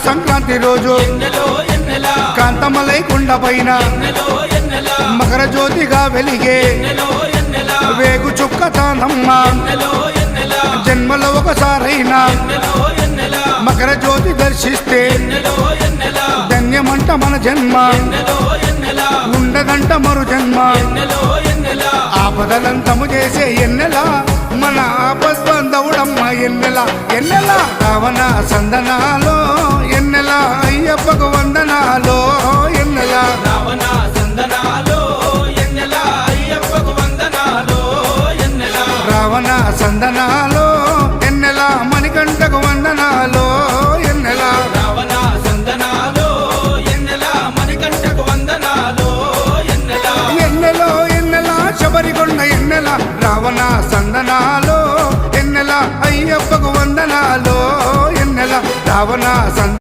సంక్రాంతి రోజు కాంతమలై కొండ పైన మకర జ్యోతిగా వెలిగే వేగు చుక్క తానమ్మ జన్మలో ఒకసారైనా మకర జ్యోతి దర్శిస్తే ధన్యమంట మన జన్మ ఉండదంట మరు జన్మ ఆపదలంతము చేసే ఎన్నెల మన ఆపద్బంధవుడమ్మ ఎన్నెల ఎన్నెల రావణ సందనాలో ఎన్నెల అయ్యప్పకు వందనాలో ఎన్నెల రావణ సందనాలో ఎన్నెల అయ్యప్పకు వందనాలో ఎన్నెల రావణ సందనాలో ఎన్నెల మణికంఠకు వందనాలో ఎన్నెల రావణ సందనాలో ఎన్నెల మణికంఠకు వందనాలో ఎన్నెల ఎన్నెలో ఎన్నెల శబరికొండ ఎన్నెల రావణ సందనాలో ఎన్నెల అయ్యప్పకు వందనాలో ఎన్నెల రావణ